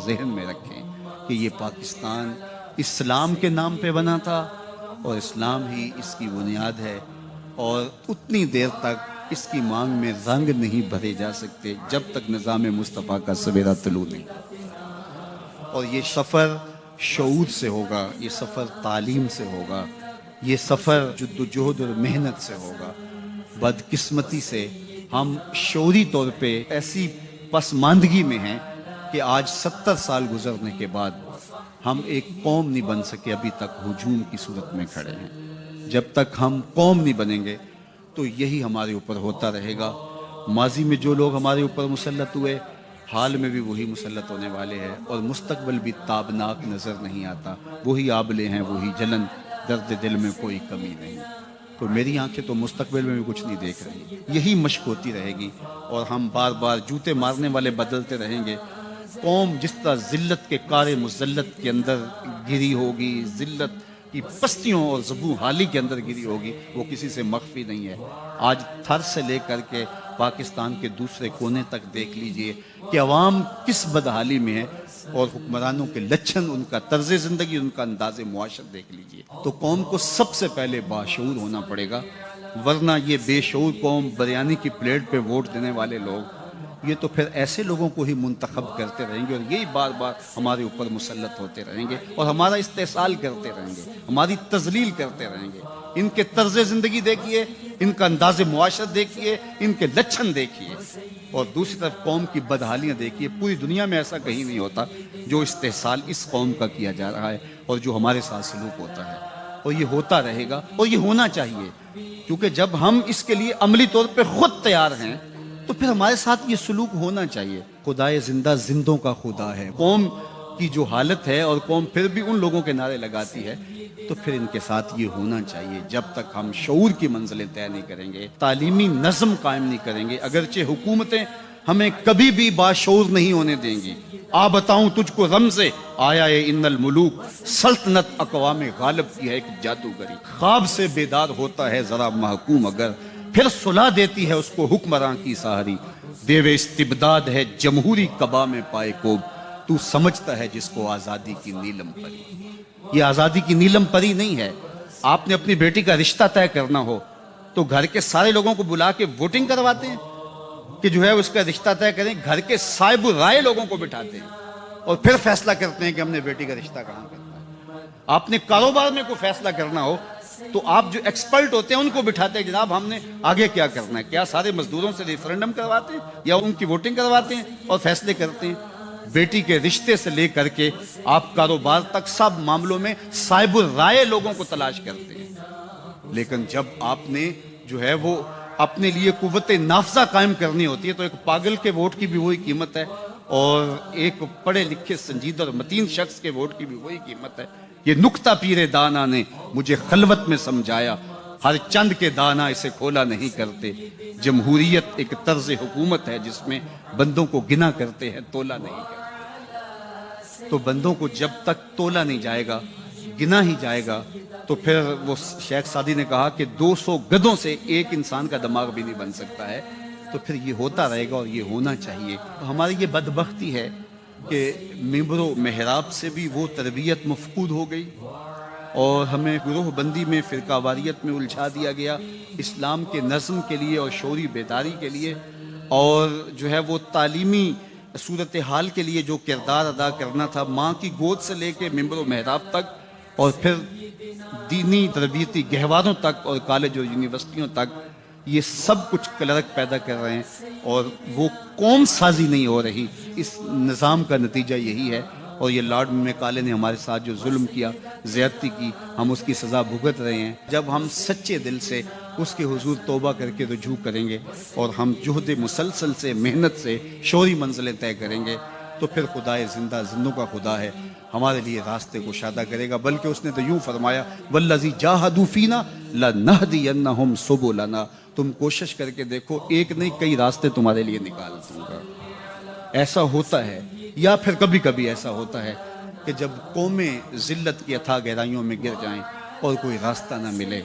ذہن میں رکھیں کہ یہ پاکستان اسلام کے نام پہ بنا تھا اور اسلام ہی اس کی بنیاد ہے، اور اتنی دیر تک اس کی مانگ میں رنگ نہیں بھرے جا سکتے جب تک نظام مصطفیٰ کا سویرا طلوع نہیں۔ اور یہ سفر شعور سے ہوگا، یہ سفر تعلیم سے ہوگا، یہ سفر جد و جہد اور محنت سے ہوگا۔ بدقسمتی سے ہم شعوری طور پہ ایسی پسماندگی میں ہیں کہ آج 70 سال گزرنے کے بعد ہم ایک قوم نہیں بن سکے، ابھی تک ہجوم کی صورت میں کھڑے ہیں۔ جب تک ہم قوم نہیں بنیں گے تو یہی ہمارے اوپر ہوتا رہے گا۔ ماضی میں جو لوگ ہمارے اوپر مسلط ہوئے، حال میں بھی وہی مسلط ہونے والے ہیں، اور مستقبل بھی تابناک نظر نہیں آتا۔ وہی آبلے ہیں، وہی جلن، درد دل میں کوئی کمی نہیں۔ تو میری آنکھیں تو مستقبل میں بھی کچھ نہیں دیکھ رہی۔ یہی مشق ہوتی رہے گی اور ہم بار بار جوتے مارنے والے بدلتے رہیں گے۔ قوم جس طرح ذلت کے کار مذلت کے اندر گری ہوگی، ذلت کی پستیوں اور زبوں حالی کے اندر گری ہوگی، وہ کسی سے مخفی نہیں ہے۔ آج تھر سے لے کر کے پاکستان کے دوسرے کونے تک دیکھ لیجئے کہ عوام کس بدحالی میں ہے، اور حکمرانوں کے لچھن، ان کا طرز زندگی، ان کا انداز معاشرت دیکھ لیجئے۔ تو قوم کو سب سے پہلے باشعور ہونا پڑے گا، ورنہ یہ بے شعور قوم، بریانی کی پلیٹ پہ ووٹ دینے والے لوگ، یہ تو پھر ایسے لوگوں کو ہی منتخب کرتے رہیں گے، اور یہی بار بار ہمارے اوپر مسلط ہوتے رہیں گے اور ہمارا استحصال کرتے رہیں گے، ہماری تذلیل کرتے رہیں گے۔ ان کے طرز زندگی دیکھیے، ان کا انداز معاشرت دیکھیے، ان کے لچھن دیکھیے، اور دوسری طرف قوم کی بدحالیاں دیکھیے۔ پوری دنیا میں ایسا کہیں نہیں ہوتا جو استحصال اس قوم کا کیا جا رہا ہے اور جو ہمارے ساتھ سلوک ہوتا ہے، اور یہ ہوتا رہے گا، اور یہ ہونا چاہیے، کیونکہ جب ہم اس کے لیے عملی طور پہ خود تیار ہیں تو پھر ہمارے ساتھ یہ سلوک ہونا چاہیے۔ خدائے زندہ زندوں کا خدا ہے۔ قوم کی جو حالت ہے، اور قوم پھر بھی ان لوگوں کے نعرے لگاتی ہے، تو پھر ان کے ساتھ یہ ہونا چاہیے۔ جب تک ہم شعور کی منزلیں طے نہیں کریں گے، تعلیمی نظم قائم نہیں کریں گے، اگرچہ حکومتیں ہمیں کبھی بھی باشعور نہیں ہونے دیں گی۔ آ بتاؤں تجھ کو رمز آیا ان الملوک، سلطنت اقوام غالب کی ہے ایک جادوگری۔ خواب سے بیدار ہوتا ہے ذرا محکوم اگر، پھر سلا دیتی ہے اس کو حکمراں کی سحری۔ دیو استبداد ہے جمہوری قبا میں پائے کوب، تو سمجھتا ہے جس کو آزادی کی نیلم پری۔ یہ آزادی کی نیلم پری نہیں ہے۔ آپ نے اپنی بیٹی کا رشتہ طے کرنا ہو تو گھر کے سارے لوگوں کو بلا کے ووٹنگ کرواتے ہیں کہ جو ہے اس کا رشتہ طے کریں، گھر کے صاحب رائے لوگوں کو بٹھاتے ہیں اور پھر فیصلہ کرتے ہیں کہ ہم نے بیٹی کا رشتہ کہاں کرنا ہے۔ آپ نے کاروبار میں کوئی فیصلہ کرنا ہو تو آپ جو ایکسپرٹ ہوتے ہیں ان کو بٹھاتے ہیں، جناب ہم نے آگے کیا کرنا ہے۔ کیا سارے مزدوروں سے ریفرنڈم کرواتے ہیں یا ان کی ووٹنگ کرواتے ہیں اور فیصلے کرتے ہیں؟ بیٹی کے رشتے سے لے کر کے آپ کاروبار تک سب معاملوں میں صاحب الرائے لوگوں کو تلاش کرتے ہیں، لیکن جب آپ نے جو ہے وہ اپنے لیے قوت نافذہ قائم کرنی ہوتی ہے تو ایک پاگل کے ووٹ کی بھی وہی قیمت ہے، اور ایک پڑھے لکھے سنجیدہ اور متین شخص کے ووٹ کی بھی وہی قیمت ہے۔ یہ نکتہ پیر دانا نے مجھے خلوت میں سمجھایا، ہر چند کے دانا اسے کھولا نہیں کرتے۔ جمہوریت ایک طرز حکومت ہے جس میں بندوں کو گنا کرتے ہیں، تولا نہیں کرتے۔ تو بندوں کو جب تک تولا نہیں جائے گا، گنا ہی جائے گا، تو پھر وہ شیخ سعدی نے کہا کہ 200 گدھوں سے ایک انسان کا دماغ بھی نہیں بن سکتا ہے۔ تو پھر یہ ہوتا رہے گا اور یہ ہونا چاہیے۔ ہماری یہ بدبختی ہے کہ ممبر و محراب سے بھی وہ تربیت مفقود ہو گئی، اور ہمیں گروہ بندی میں، فرقہ واریت میں الجھا دیا گیا۔ اسلام کے نظم کے لیے اور شعوری بیداری کے لیے اور جو ہے وہ تعلیمی صورتحال کے لیے جو کردار ادا کرنا تھا، ماں کی گود سے لے کے ممبر و محراب تک، اور پھر دینی تربیتی گہواروں تک اور کالج اور یونیورسٹیوں تک، یہ سب کچھ کلرک پیدا کر رہے ہیں، اور وہ قوم سازی نہیں ہو رہی۔ اس نظام کا نتیجہ یہی ہے، اور یہ لارڈ میکالے نے ہمارے ساتھ جو ظلم کیا، زیادتی کی، ہم اس کی سزا بھگت رہے ہیں۔ جب ہم سچے دل سے اس کے حضور توبہ کر کے رجوع کریں گے اور ہم جہد مسلسل سے، محنت سے شعوری منزلیں طے کریں گے، تو پھر خدائے زندہ زندوں کا خدا ہے، ہمارے لیے راستے کو شادہ کرے گا۔ بلکہ اس نے تو یوں فرمایا، والذی جاہدوا فینا لنہدینہم سبلنا، تم کوشش کر کے دیکھو، ایک نہیں کئی راستے تمہارے لیے نکال دوں گا۔ ایسا ہوتا ہے، یا پھر کبھی کبھی ایسا ہوتا ہے کہ جب قومیں ذلت کی اتھاہ گہرائیوں میں گر جائیں اور کوئی راستہ نہ ملے،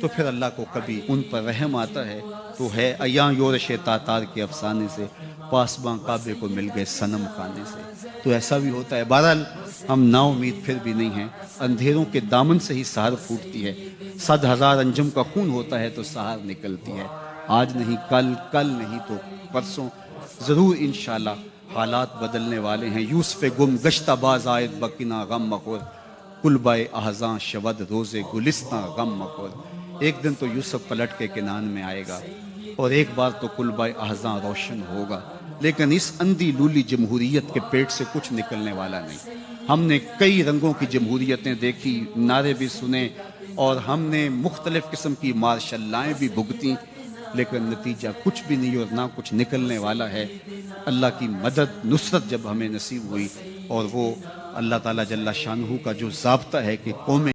تو پھر اللہ کو کبھی ان پر رحم آتا ہے تو ہے ایاں یورش تاتار کے افسانے سے، پاسباں کعبے کو مل گئے صنم خانے سے۔ تو ایسا بھی ہوتا ہے۔ بہرحال ہم نا امید پھر بھی نہیں ہیں، اندھیروں کے دامن سے ہی سحر پھوٹتی ہے، 100,000 انجم کا خون ہوتا ہے تو سحر نکلتی ہے۔ آج نہیں کل، کل نہیں تو پرسوں، ضرور انشاءاللہ حالات بدلنے والے ہیں۔ یوسف گم گشتہ باز آئد بکنا غم مخور، کلبہ احزاں شود روز گلستاں غم مخور۔ ایک دن تو یوسف پلٹ کے کنان میں آئے گا، اور ایک بار تو کلبہ احزاں روشن ہوگا، لیکن اس اندھی لولی جمہوریت کے پیٹ سے کچھ نکلنے والا نہیں۔ ہم نے کئی رنگوں کی جمہوریتیں دیکھی، نعرے بھی سنے، اور ہم نے مختلف قسم کی مارشل لائیں بھی بھگتیں، لیکن نتیجہ کچھ بھی نہیں اور نہ کچھ نکلنے والا ہے۔ اللہ کی مدد نصرت جب ہمیں نصیب ہوئی، اور وہ اللہ تعالیٰ جل شانہ کا جو ضابطہ ہے کہ قومیں